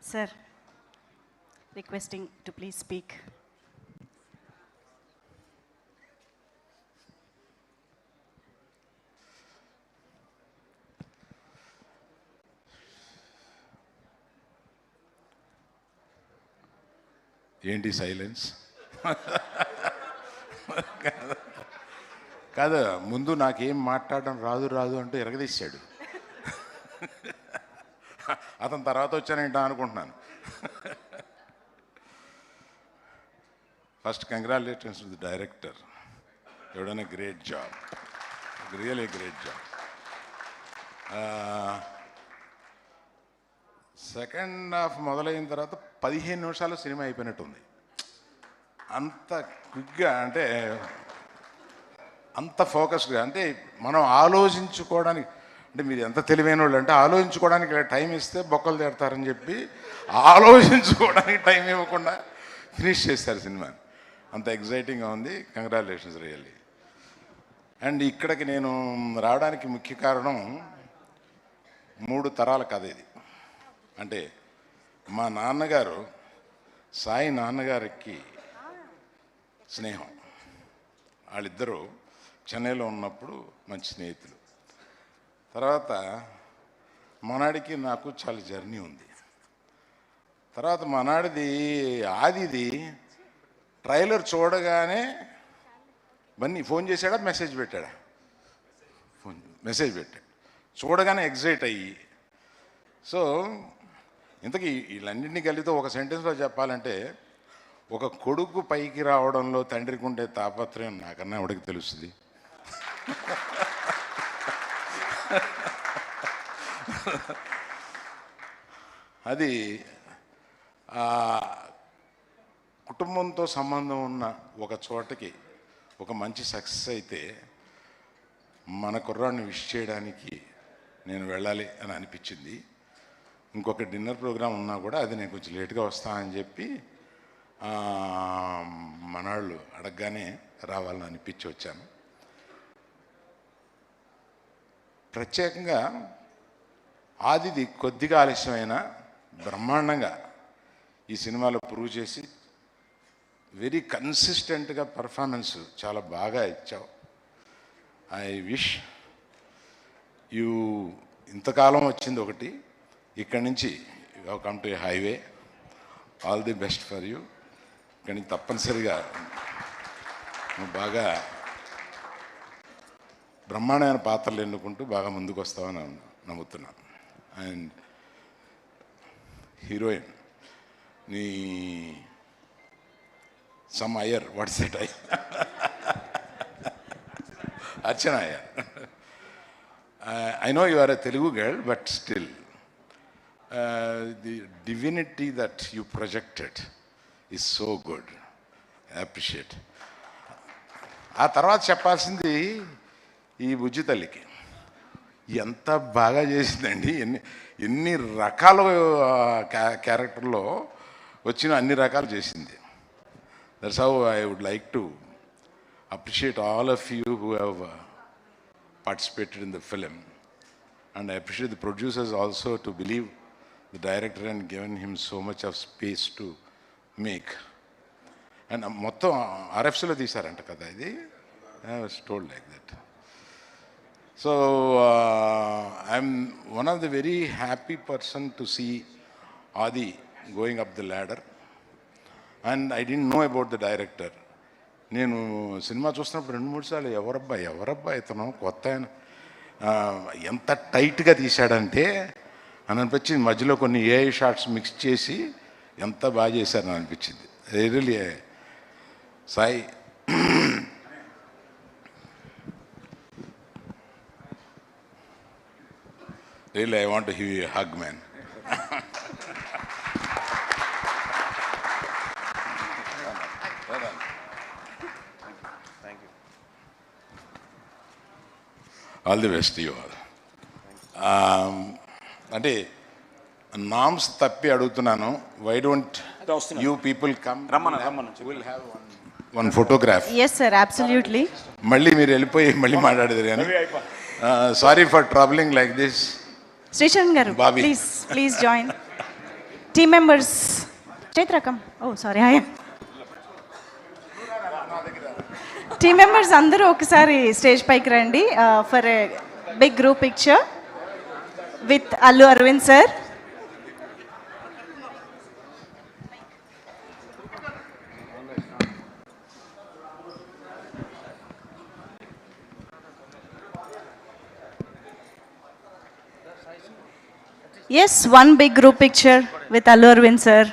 Sir, requesting to please speak. ఏంటి silence? కాదు, ముందు నాకేం మాట్లాడడం రాదు అంటూ ఎరగదీశాడు. అతని తర్వాత వచ్చానేంటా అనుకుంటున్నాను. First congratulations to the director. You done a great job, really great job. Second half మొదలైన తర్వాత 15 నిమిషాలు సినిమా అయిపోయినట్టుంది. అంత క్విక్గా, అంటే అంత ఫోకస్డ్గా, అంటే మనం ఆలోచించుకోవడానికి, అంటే మీరు ఎంత తెలివైన వాళ్ళు అంటే ఆలోచించుకోవడానికి టైం ఇస్తే బొక్కలు తిడతారని చెప్పి ఆలోచించుకోవడానికి టైం ఇవ్వకుండా ఫినిష్ చేస్తారు సినిమాని. అంత ఎగ్జైటింగ్గా ఉంది. Congratulations really. అండ్ ఇక్కడికి నేను రావడానికి ముఖ్య కారణం 3 తరాల కథ ఇది. అంటే మా నాన్నగారు సాయి నాన్నగారికి స్నేహం. వాళ్ళిద్దరూ చెన్నైలో ఉన్నప్పుడు మంచి స్నేహితులు. తర్వాత మనాడికి నాకు చాలా జర్నీ ఉంది. తర్వాత మనాడిది ఆదిది ట్రైలర్ చూడగానే బన్నీ ఫోన్ చేశాడా, మెసేజ్ పెట్టాడా? మెసేజ్ పెట్టాడు. చూడగానే ఎగ్జైట్ అయ్యి, సో ఇంతకీ వీళ్ళన్నింటినీ కలిగితే ఒక సెంటెన్స్లో చెప్పాలంటే, ఒక కొడుకు పైకి రావడంలో తండ్రికి ఉండే తాపత్రయం నాకన్నా ఎవడికి తెలుస్తుంది. అది కుటుంబంతో సంబంధం ఉన్న ఒక చోటకి ఒక మంచి సక్సెస్ అయితే మన కుర్రాడిని విష్ చేయడానికి నేను వెళ్ళాలి అని అనిపించింది. ఇంకొక డిన్నర్ ప్రోగ్రాం ఉన్నా కూడా అది నేను కొంచెం లేట్గా వస్తానని చెప్పి మనాళ్ళు అడగగానే రావాలని అనిపించి వచ్చాను. ప్రత్యేకంగా ఆదిది కొద్దిగా ఆలస్యమైన బ్రహ్మాండంగా ఈ సినిమాలో ప్రూవ్ చేసి వెరీ కన్సిస్టెంట్గా పర్ఫార్మెన్స్ చాలా బాగా ఇచ్చావు. ఐ విష్ యూ, ఇంతకాలం వచ్చింది ఒకటి, ఇక్కడి నుంచి you come to A highway. All the best for you. ఇక్కడి నుంచి తప్పనిసరిగా నువ్వు బాగా బ్రహ్మాండమైన పాత్రలు ఎన్నుకుంటూ బాగా ముందుకు వస్తావని నమ్ముతున్నాను. అండ్ హీరోయిన్ నీ some Iyer, what's that Iyer? Archana Iyer. I know you are a Telugu girl, but still, the divinity that you projected is so good. I appreciate. ఆ తర్వాత చెప్పాల్సింది ఈ బుజ్జి తల్లికి ఎంత బాగా చేసిందండి. ఎన్ని రకాల క్యారెక్టర్లో వచ్చిన అన్ని రకాలు చేసింది. That's how I would like to appreciate all of you who have participated in the film, and I appreciate the producers also to believe the director and given him so much of space to make. And మొత్తం RFCలో తీశారంట కదా ఇది. I was told like that. So I'm one of the very happy person to see Adi going up the ladder, and I didn't know about the director. నేను cinema చూస్తున్నప్పుడు 2-3 సార్లు ఎవరబ్బా ఇతను కొత్త ఆయన, ఎంత టైట్గా తీశాడంటే అని అనిపించింది. మధ్యలో కొన్ని ఏఐ షాట్స్ మిక్స్ చేసి ఎంత బాగా చేశారని అనిపించింది. Really Sai, really I want to give you a hug man. All the best you all. అంటే నామ్స్ తప్పి అడుగుతున్నాను. Why don't you people come, will have one photograph. Yes, sir, absolutely. మళ్ళీ మీరు వెళ్ళిపోయి మళ్ళీ మాట్లాడేది కానీ sorry for troubling like this. Srishan garu, Bobby. please join. Team members, Chaitra, come. Oh, sorry, I am. Team members అందరూ ఒకసారి stage పైకి రండి for a big group picture with Allu Aravind sir. Yes, one big group picture with Allu Arvind sir.